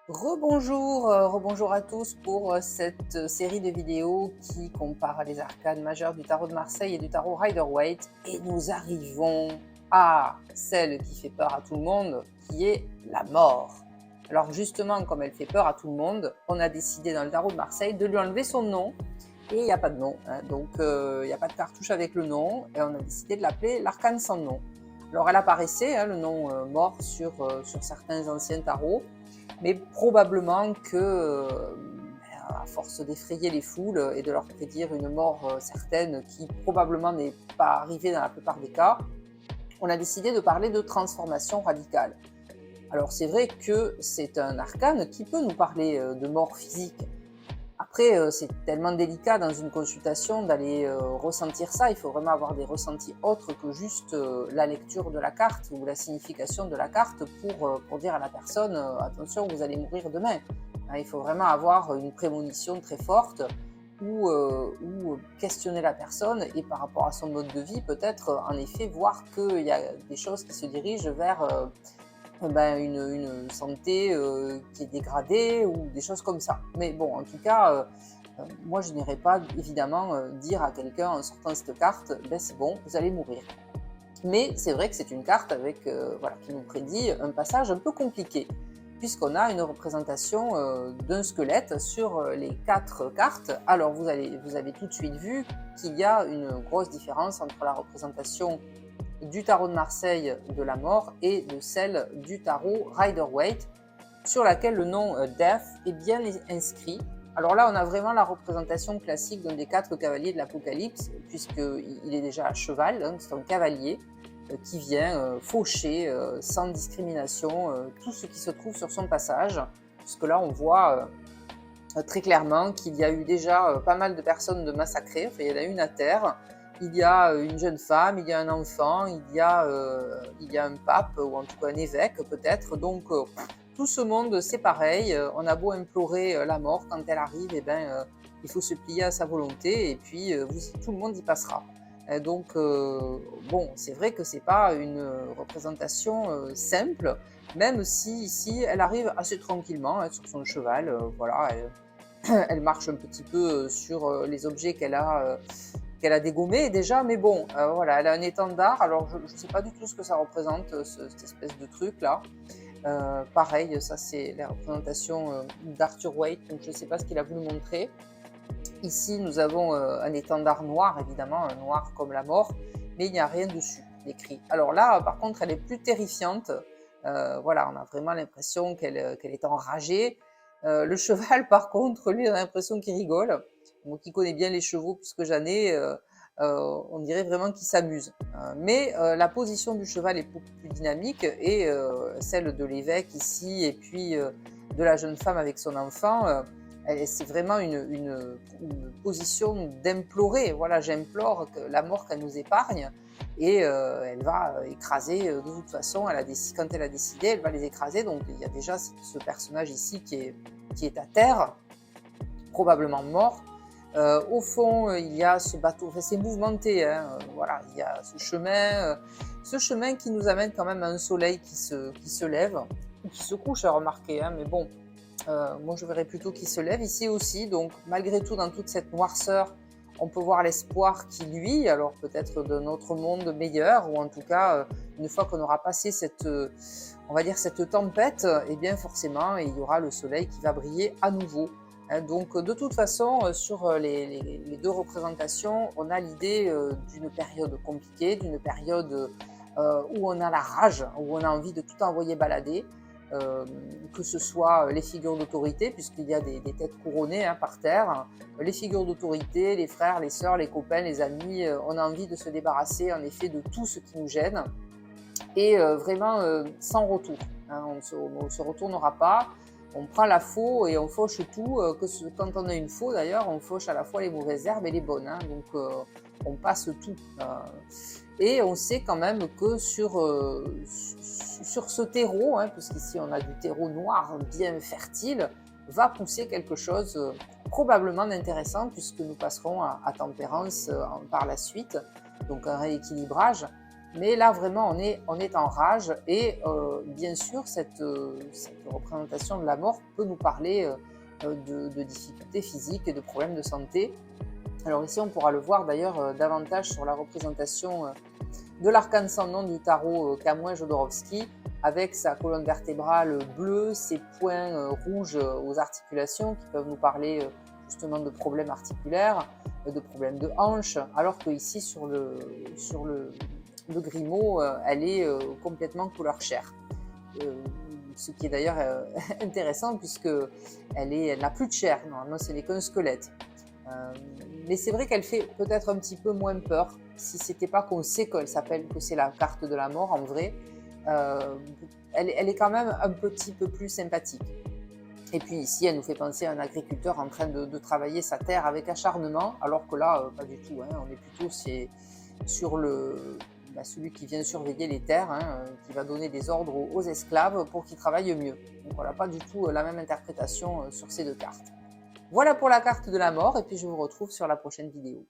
Rebonjour à tous pour cette série de vidéos qui compare les arcanes majeures du tarot de Marseille et du tarot Rider-Waite. Et nous arrivons à celle qui fait peur à tout le monde, qui est la mort. Alors justement, comme elle fait peur à tout le monde, on a décidé dans le tarot de Marseille de lui enlever son nom. Et il n'y a pas de nom, hein, donc il n'y a pas de cartouche avec le nom, et on a décidé de l'appeler l'arcane sans nom. Alors elle apparaissait, le nom mort sur certains anciens tarots, mais probablement que, à force d'effrayer les foules et de leur prédire une mort certaine qui probablement n'est pas arrivée dans la plupart des cas, on a décidé de parler de transformation radicale. Alors c'est vrai que c'est un arcane qui peut nous parler de mort physique. Après, c'est tellement délicat dans une consultation d'aller ressentir ça. Il faut vraiment avoir des ressentis autres que juste la lecture de la carte ou la signification de la carte pour dire à la personne attention, vous allez mourir demain. Il faut vraiment avoir une prémonition très forte ou questionner la personne et par rapport à son mode de vie, peut-être en effet voir qu'il y a des choses qui se dirigent vers une santé qui est dégradée ou des choses comme ça. Mais bon, en tout cas, moi je n'irai pas évidemment dire à quelqu'un en sortant cette carte, c'est bon, vous allez mourir. Mais c'est vrai que c'est une carte avec, qui nous prédit un passage un peu compliqué, puisqu'on a une représentation d'un squelette sur les 4 cartes. Alors vous avez tout de suite vu qu'il y a une grosse différence entre la représentation du tarot de Marseille de la mort et de celle du tarot Rider-Waite, sur laquelle le nom Death est bien inscrit. Alors là, on a vraiment la représentation classique d'un des 4 cavaliers de l'Apocalypse, puisqu'il est déjà à cheval, hein, c'est un cavalier qui vient faucher sans discrimination tout ce qui se trouve sur son passage, puisque là, on voit très clairement qu'il y a eu déjà pas mal de personnes de massacrées, enfin, il y en a une à terre. Il y a une jeune femme, il y a un enfant, il y a un pape ou en tout cas un évêque peut-être. Donc tout ce monde c'est pareil. On a beau implorer la mort quand elle arrive, il faut se plier à sa volonté et puis tout le monde y passera. Donc bon, c'est vrai que c'est pas une représentation simple, même si ici elle arrive assez tranquillement sur son cheval. Voilà, elle marche un petit peu sur les objets qu'elle a dégommé déjà, mais bon, voilà, elle a un étendard, alors je ne sais pas du tout ce que ça représente, cette espèce de truc-là. Pareil, ça c'est la représentation d'Arthur Waite, donc je ne sais pas ce qu'il a voulu montrer. Ici, nous avons un étendard noir, évidemment, un noir comme la mort, mais il n'y a rien dessus, d'écrit. Alors là, par contre, elle est plus terrifiante. Voilà, on a vraiment l'impression qu'elle est enragée. Le cheval, par contre, lui, on a l'impression qu'il rigole. Moi qui connais bien les chevaux, puisque j'en ai, on dirait vraiment qu'il s'amuse. Mais la position du cheval est beaucoup plus dynamique et celle de l'évêque ici, et puis de la jeune femme avec son enfant, c'est vraiment une position d'implorer. Voilà, j'implore la mort qu'elle nous épargne. Et elle va écraser, de toute façon, quand elle a décidé, elle va les écraser. Donc il y a déjà ce personnage ici qui est à terre, probablement mort. Au fond, il y a ce bateau, enfin, c'est mouvementé, hein, voilà, il y a ce chemin qui nous amène quand même à un soleil qui se lève, ou qui se couche à remarquer, hein, mais bon, moi je verrais plutôt qu'il se lève ici aussi. Donc malgré tout, dans toute cette noirceur, on peut voir l'espoir qui luit, alors peut-être d'un autre monde meilleur, ou en tout cas, une fois qu'on aura passé on va dire cette tempête, et bien forcément, il y aura le soleil qui va briller à nouveau. Donc de toute façon, sur les 2 représentations, on a l'idée d'une période compliquée, d'une période où on a la rage, où on a envie de tout envoyer balader, que ce soit les figures d'autorité, puisqu'il y a des têtes couronnées par terre, les figures d'autorité, les frères, les sœurs, les copains, les amis, on a envie de se débarrasser en effet de tout ce qui nous gêne, et vraiment sans retour. On ne se retournera pas, on prend la faux et on fauche tout. Quand on a une faux d'ailleurs, on fauche à la fois les mauvaises herbes et les bonnes, donc on passe tout. Et on sait quand même que sur ce terreau, puisqu'ici on a du terreau noir bien fertile, va pousser quelque chose probablement d'intéressant, puisque nous passerons à tempérance par la suite, donc un rééquilibrage. Mais là, vraiment, on est en rage et bien sûr, cette représentation de la mort peut nous parler de difficultés physiques et de problèmes de santé. Alors ici, on pourra le voir d'ailleurs davantage sur la représentation de l'arcane sans nom du tarot Camouin-Jodorowsky, avec sa colonne vertébrale bleue, ses points rouges aux articulations qui peuvent nous parler justement de problèmes articulaires, de problèmes de hanches, alors que ici sur le Grimaud, elle est complètement couleur chair. Ce qui est d'ailleurs intéressant puisque elle n'a plus de chair, normalement ce n'est qu'un squelette. Mais c'est vrai qu'elle fait peut-être un petit peu moins peur si c'était pas qu'on sait qu'elle s'appelle, que c'est la carte de la mort en vrai. Elle est quand même un petit peu plus sympathique. Et puis ici, elle nous fait penser à un agriculteur en train de travailler sa terre avec acharnement, alors que là, pas du tout. Hein, on est plutôt sur celui qui vient surveiller les terres, hein, qui va donner des ordres aux esclaves pour qu'ils travaillent mieux. Donc voilà, pas du tout la même interprétation sur ces deux cartes. Voilà pour la carte de la mort, et puis je vous retrouve sur la prochaine vidéo.